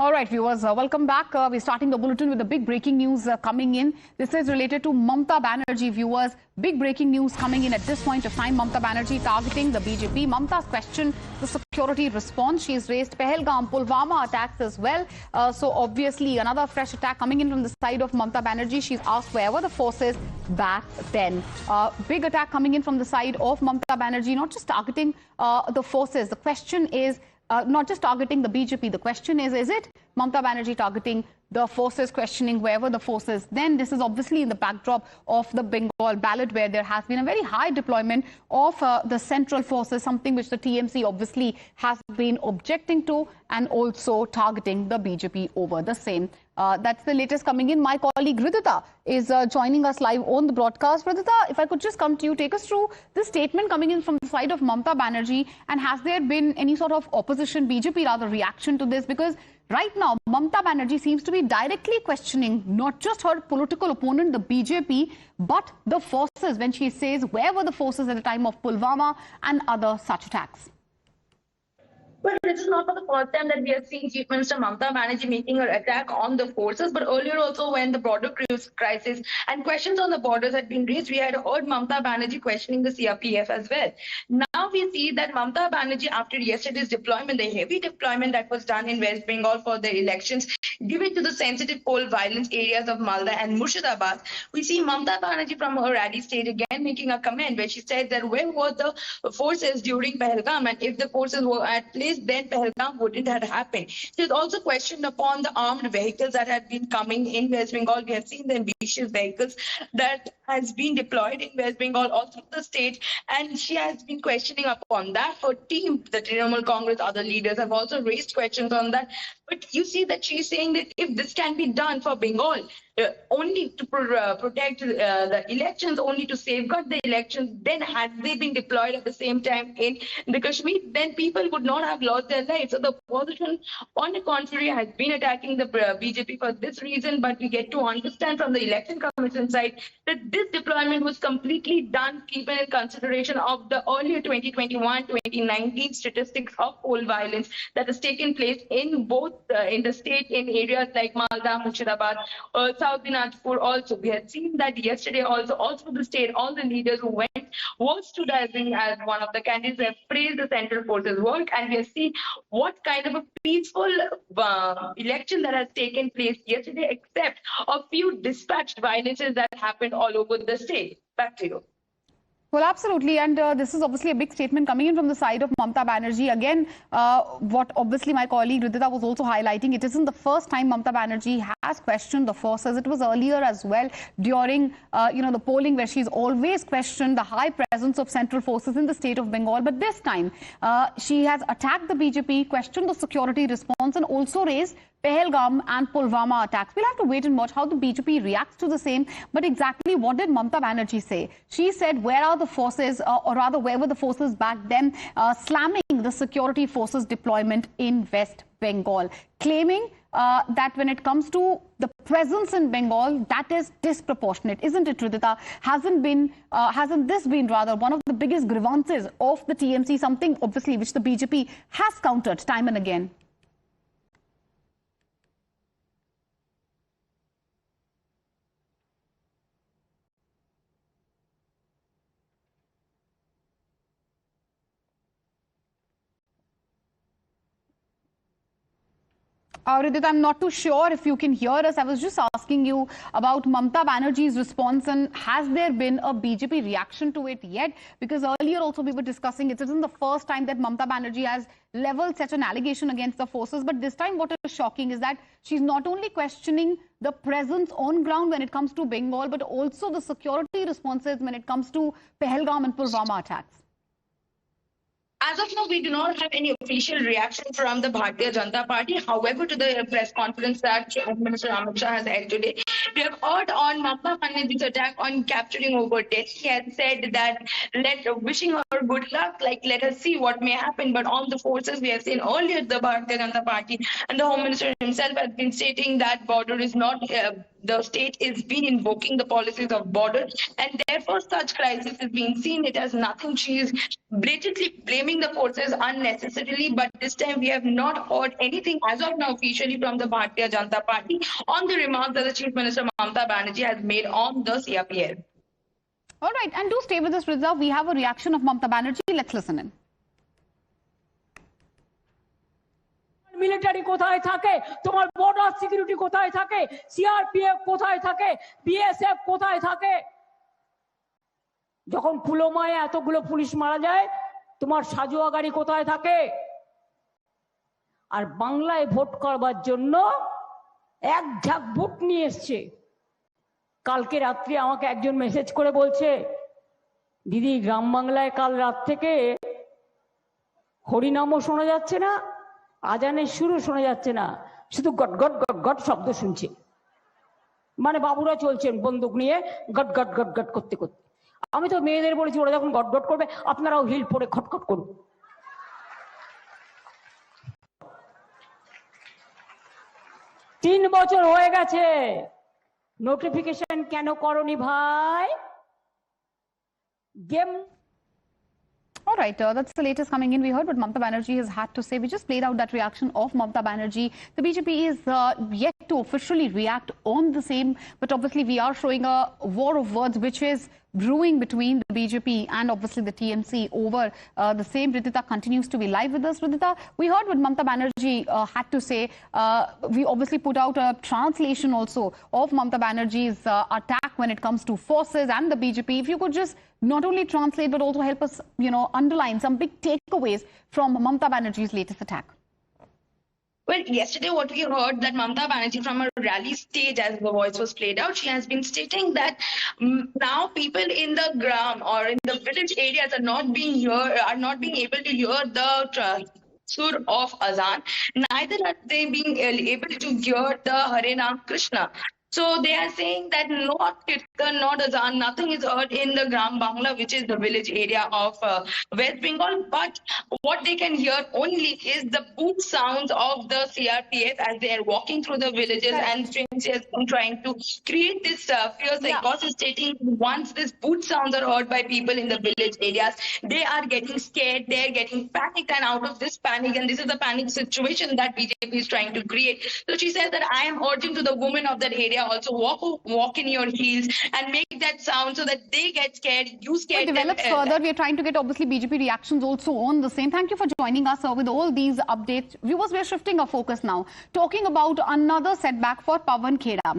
All right, viewers, welcome back. We're starting the bulletin with the big breaking news coming in. This is related to Mamta Banerjee, viewers. Big breaking news coming in at this point of time. Mamta Banerjee targeting the BJP. Mamta's questioned the security response. She's raised Pahalgam, Pulwama attacks as well. So obviously, another fresh attack coming in from the side of Mamta Banerjee. She's asked where were the forces back then. Big attack coming in from the side of Mamta Banerjee, not just targeting the forces. The question is, not just targeting the BJP. The question is it Mamta Banerjee targeting the forces, questioning where were the forces? Then this is obviously in the backdrop of the Bengal ballot, where there has been a very high deployment of the central forces, something which the TMC obviously has been objecting to, and also targeting the BJP over the same. That's the latest coming in. My colleague Ridhita is joining us live on the broadcast. Ridhita, if I could just come to you, take us through the statement coming in from the side of Mamta Banerjee, and has there been any sort of opposition, BJP rather, reaction to this? Because right now, Mamta Banerjee seems to be directly questioning not just her political opponent, the BJP, but the forces, when she says where were the forces at the time of Pulwama and other such attacks. Well, this is not for the first time that we are seeing Chief Minister Mamta Banerjee making her attack on the forces, but earlier also when the border crisis and questions on the borders had been raised, we had heard Mamta Banerjee questioning the CRPF as well. Now we see that Mamta Banerjee, after yesterday's deployment, the heavy deployment that was done in West Bengal for the elections, given to the sensitive coal violence areas of Malda and Murshidabad, we see Mamta Banerjee from her rally stage again making a comment where she said that where were the forces during Pahalgam, and if the forces were at place, then Pahalgam wouldn't have happened. She's also questioned upon the armed vehicles that had been coming in West Bengal. We have seen the ambitious vehicles that has been deployed in West Bengal all through the state, and she has been questioning upon that. Her team, the Trinamool Congress, other leaders have also raised questions on that. But you see that she's saying that if this can be done for Bengal, only to protect the elections, only to safeguard the elections, then had they been deployed at the same time in the Kashmir, then people would not have lost their lives. So the opposition, on the contrary, has been attacking the BJP for this reason, but we get to understand from the election commission side that this deployment was completely done keeping in consideration of the earlier 2021-2019 statistics of poll violence that has taken place in both in the state, in areas like Malda, Murshidabad, South Dinajpur also. We had seen that yesterday also the state, all the leaders who went was stood as one of the candidates who have praised the central forces work, and we have seen what kind of a peaceful election that has taken place yesterday, except a few dispatched violences that happened all over the state. Back to you. Well, absolutely. And this is obviously a big statement coming in from the side of Mamta Banerjee. Again, what obviously my colleague Ridhita was also highlighting, it isn't the first time Mamta Banerjee has questioned the forces. It was earlier as well during, the polling, where she's always questioned the high presence of central forces in the state of Bengal. But this time, she has attacked the BJP, questioned the security response, and also raised Pahalgam and Pulwama attacks. We'll have to wait and watch how the BJP reacts to the same. But exactly what did Mamta Banerjee say? She said, where are the forces, or rather, where were the forces back then, slamming the security forces deployment in West Bengal, claiming that when it comes to the presence in Bengal, that is disproportionate, isn't it, Ridhita? Hasn't this been rather one of the biggest grievances of the TMC, something obviously which the BJP has countered time and again? Ridhita, I'm not too sure if you can hear us. I was just asking you about Mamta Banerjee's response, and has there been a BJP reaction to it yet? Because earlier also we were discussing it isn't the first time that Mamta Banerjee has leveled such an allegation against the forces. But this time what is shocking is that she's not only questioning the presence on ground when it comes to Bengal, but also the security responses when it comes to Pahalgam and Pulwama attacks. As of now, we do not have any official reaction from the Bharatiya Janata Party. However, to the press conference that Minister Amit Shah has held today, we have heard on Mamta Banerjee's attack on capturing over 10. He has said that wishing her good luck, let us see what may happen. But on the forces, we have seen earlier the Bharatiya Janata Party and the Home Minister himself has been stating that border is not the state is been invoking the policies of border, and therefore such crisis is being seen. It has nothing. She is blatantly blaming the forces unnecessarily, but this time we have not heard anything as of now officially from the Bharatiya Janata Party on the remarks that the Chief Minister Mamata Banerjee has made on the CRPF. All right, and do stay with us, Rizza. We have a reaction of Mamta Banerjee. Let's listen in. Military কোথায় থাকে, তোমার border security কোথায় থাকে, CRPF কোথায় থাকে, BSF কোথায় থাকে? যখন পুলওয়ামায় এতগুলো পুলিশ মারা যায়, তোমার সাজোয়া গাড়ি কোথায় থাকে? আর বাংলায় ভোট করবার জন্য এক ঝাঁক ভোট নিয়ে এসছে। কালকে রাত্রে আমাকে একজন মেসেজ করে বলছে, দিদি গ্রাম বাংলায় কাল রাত থেকে হরিনামও শোনা যাচ্ছে না, আজানের সুরও শোনা যাচ্ছে না, শুধু গট গট গট গট শব্দ শুনছে। মানে বাবুরা চলছেন বন্দুক নিয়ে গট গট গট গট করতে করতে। আমি তো মেয়েদের বলেছি ওরা যখন গট গট করবে আপনারাও হিল পরে খটখট করুন। 3 বছর হয়ে গেছে, নোটিফিকেশন কেন করনি ভাই? Game All right, that's the latest coming in. We heard what Mamta Banerjee has had to say. We just played out that reaction of Mamta Banerjee. The BJP is yet to officially react on the same, but obviously we are showing a war of words which is brewing between the BJP and obviously the TMC over the same. Ridhita continues to be live with us. Ridhita, we heard what Mamta Banerjee had to say. We obviously put out a translation also of Mamta Banerjee's attack when it comes to forces and the BJP. If you could just not only translate but also help us, underline some big takeaways from Mamta Banerjee's latest attack. Well, yesterday what we heard that Mamata Banerjee from a rally stage, as the voice was played out, she has been stating that now people in the gram or in the village areas are not being able to hear the sur of azan. Neither are they being able to hear the Hare Ram Krishna. So they are saying that not Kirtan, not Azan, nothing is heard in the Gram Bangla, which is the village area of West Bengal. But what they can hear only is the boot sounds of the CRPF as they are walking through the villages. And TMC has been trying to create this fear psychosis, stating once these boot sounds are heard by people in the village areas, they are getting scared, they are getting panicked, and out of this panic, and this is the panic situation that BJP is trying to create. So she says that I am urging to the women of that area also walk in your heels and make that sound so that they get scared, you scared. It develops further. We are trying to get obviously BJP reactions also on the same. Thank you for joining us with all these updates. Viewers, we are shifting our focus now, talking about another setback for Pawan Kheda.